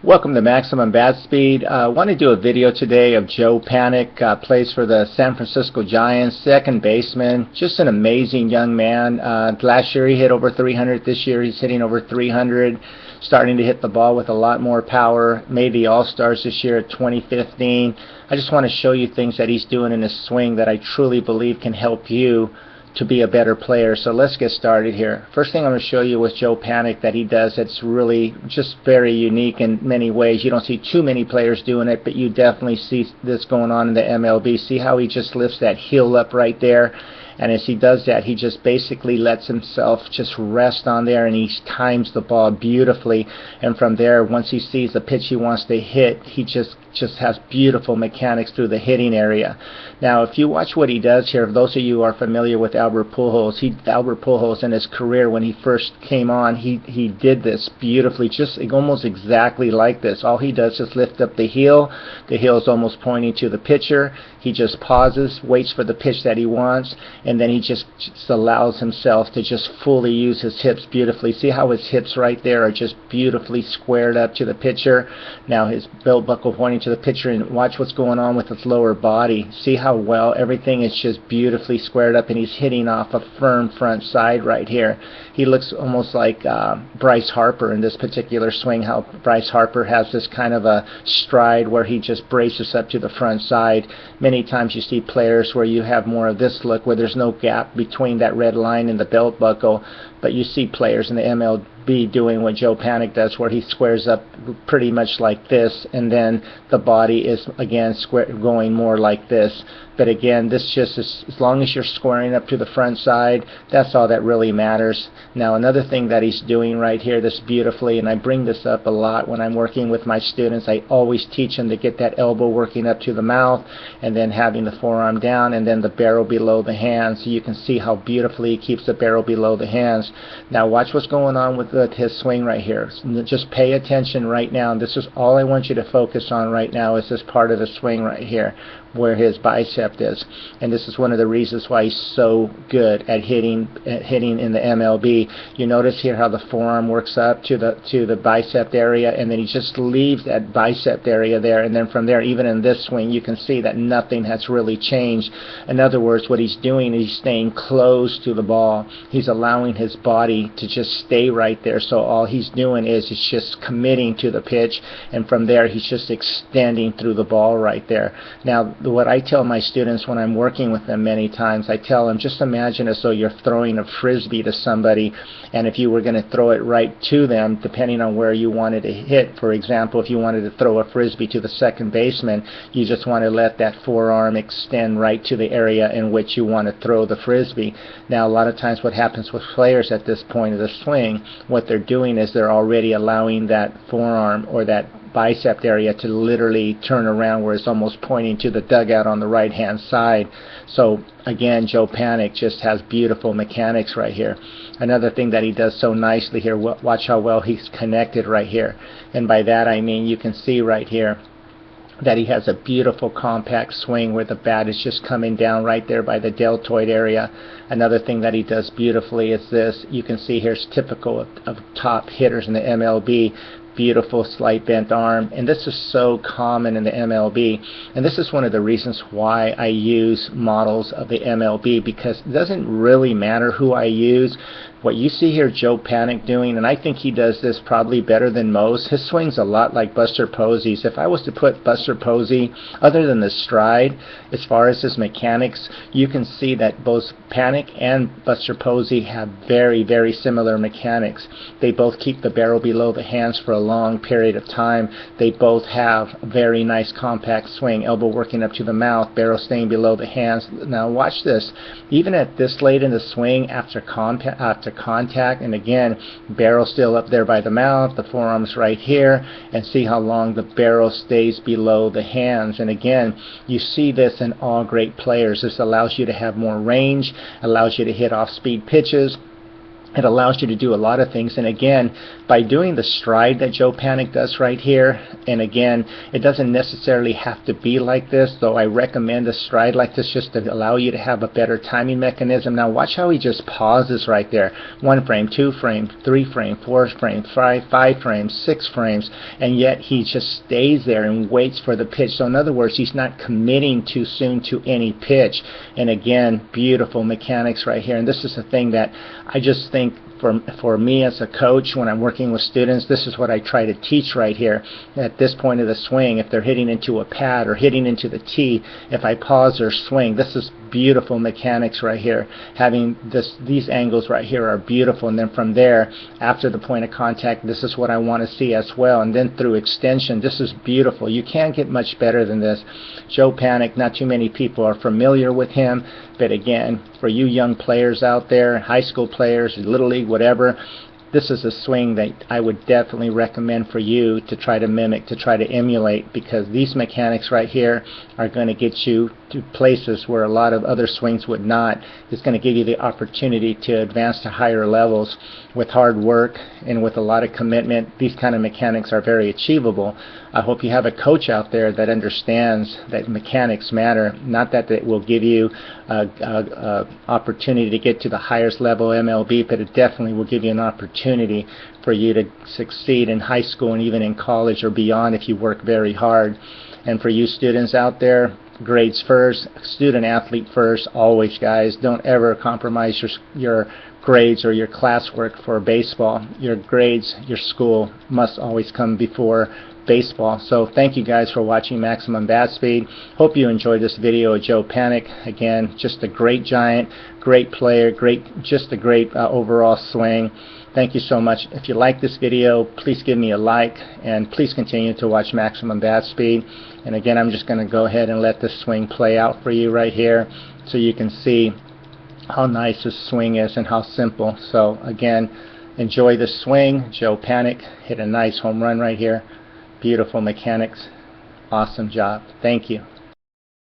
Welcome to Maximum Bat Speed. I want to do a video today of Joe Panik, plays for the San Francisco Giants, second baseman. Just an amazing young man. Last year he hit over 300. This year he's hitting over 300, starting to hit the ball with a lot more power. Made the All-Stars this year at 2015. I just want to show you things that he's doing in his swing that I truly believe can help you to be a better player. So let's get started here. First thing I'm going to show you with Joe Panik that he does that's really just very unique in many ways. You don't see too many players doing it, but you definitely see this going on in the MLB. See how he just lifts that heel up right there? And as he does that, he just basically lets himself just rest on there, and he times the ball beautifully. And from there, once he sees the pitch he wants to hit, he just has beautiful mechanics through the hitting area. Now, if you watch what he does here, those of you who are familiar with Albert Pujols in his career, when he first came on, he did this beautifully, just almost exactly like this. All he does is lift up the heel. The heel is almost pointing to the pitcher. He just pauses, waits for the pitch that he wants, and then he just allows himself to just fully use his hips beautifully. See how his hips right there are just beautifully squared up to the pitcher. Now his belt buckle pointing to the pitcher, and watch what's going on with his lower body. See how well everything is just beautifully squared up, and he's hitting off a firm front side right here. He looks almost like Bryce Harper in this particular swing, how Bryce Harper has this kind of a stride where he just braces up to the front side. Many times you see players where you have more of this look where there's no gap between that red line and the belt buckle, but you see players in the MLB doing what Joe Panik does, where he squares up pretty much like this, and then the body is again going more like this. But again, this just is, as long as you're squaring up to the front side, that's all that really matters. Now, another thing that he's doing right here this beautifully, and I bring this up a lot when I'm working with my students, I always teach them to get that elbow working up to the mouth, and then having the forearm down, and then the barrel below the hands. So you can see how beautifully he keeps the barrel below the hands. Now watch what's going on with his swing right here. Just pay attention right now, and this is all I want you to focus on right now, is this part of the swing right here where his bicep is. And this is one of the reasons why he's so good at hitting in the MLB. You notice here how the forearm works up to the bicep area, and then he just leaves that bicep area there, and then from there, even in this swing, you can see that nothing has really changed. In other words, what he's doing is he's staying close to the ball. He's allowing his body to just stay right there, so all he's doing is he's just committing to the pitch, and from there he's just extending through the ball right there. Now, what I tell my students when I'm working with them many times, I tell them, just imagine as though you're throwing a frisbee to somebody, and if you were going to throw it right to them, depending on where you wanted to hit, for example, if you wanted to throw a frisbee to the second baseman, you just want to let that forearm extend right to the area in which you want to throw the frisbee. Now, a lot of times what happens with players at this point of the swing, what they're doing is they're already allowing that forearm or that bicep area to literally turn around where it's almost pointing to the dugout on the right hand side. So again, Joe Panik just has beautiful mechanics right here. Another thing that he does so nicely here, watch how well he's connected right here, and by that I mean you can see right here that he has a beautiful compact swing where the bat is just coming down right there by the deltoid area. Another thing that he does beautifully is this. You can see here it's typical of top hitters in the MLB. Beautiful slight bent arm, and this is so common in the MLB, and this is one of the reasons why I use models of the MLB, because it doesn't really matter who I use. What you see here Joe Panik doing, and I think he does this probably better than most, his swing's a lot like Buster Posey's. If I was to put Buster Posey, other than the stride, as far as his mechanics, you can see that both Panik and Buster Posey have very, very similar mechanics. They both keep the barrel below the hands for a long period of time. They both have a very nice compact swing, elbow working up to the mouth, barrel staying below the hands. Now watch this. Even at this late in the swing, after contact, and again, barrel still up there by the mouth, the forearm's right here, and see how long the barrel stays below the hands. And again, you see this in all great players. This allows you to have more range, allows you to hit off-speed pitches. It allows you to do a lot of things. And again, by doing the stride that Joe Panik does right here, and again, it doesn't necessarily have to be like this, though I recommend a stride like this just to allow you to have a better timing mechanism. Now watch how he just pauses right there. 1 frame, 2 frame, 3 frame, 4 frame, 5 frames, 6 frames, and yet he just stays there and waits for the pitch. So in other words, he's not committing too soon to any pitch. And again, beautiful mechanics right here. And this is the thing that I just think for me as a coach, when I'm working with students, this is what I try to teach right here. At this point of the swing, if they're hitting into a pad or hitting into the tee, if I pause their swing, this is beautiful mechanics right here. Having these angles right here are beautiful, and then from there, after the point of contact, this is what I want to see as well. And then through extension, this is beautiful. You can't get much better than this. Joe Panik, not too many people are familiar with him, but again, for you young players out there, high school players, little league, whatever, this is a swing that I would definitely recommend for you to try to mimic, to try to emulate, because these mechanics right here are going to get you to places where a lot of other swings would not. It's going to give you the opportunity to advance to higher levels with hard work and with a lot of commitment. These kind of mechanics are very achievable. I hope you have a coach out there that understands that mechanics matter, not that it will give you an opportunity to get to the highest level MLB, but it definitely will give you an opportunity for you to succeed in high school and even in college or beyond if you work very hard. And for you students out there, grades first, student athlete first, always, guys. Don't ever compromise your grades or your classwork for baseball. Your grades, your school must always come before baseball. So thank you guys for watching Maximum Bat Speed. Hope you enjoyed this video of Joe Panik. Again, just a great giant, great player, just a great overall swing. Thank you so much. If you like this video, please give me a like, and please continue to watch Maximum Bat Speed. And again, I'm just going to go ahead and let this swing play out for you right here so you can see how nice this swing is and how simple. So again, enjoy the swing. Joe Panik hit a nice home run right here. Beautiful mechanics. Awesome job. Thank you.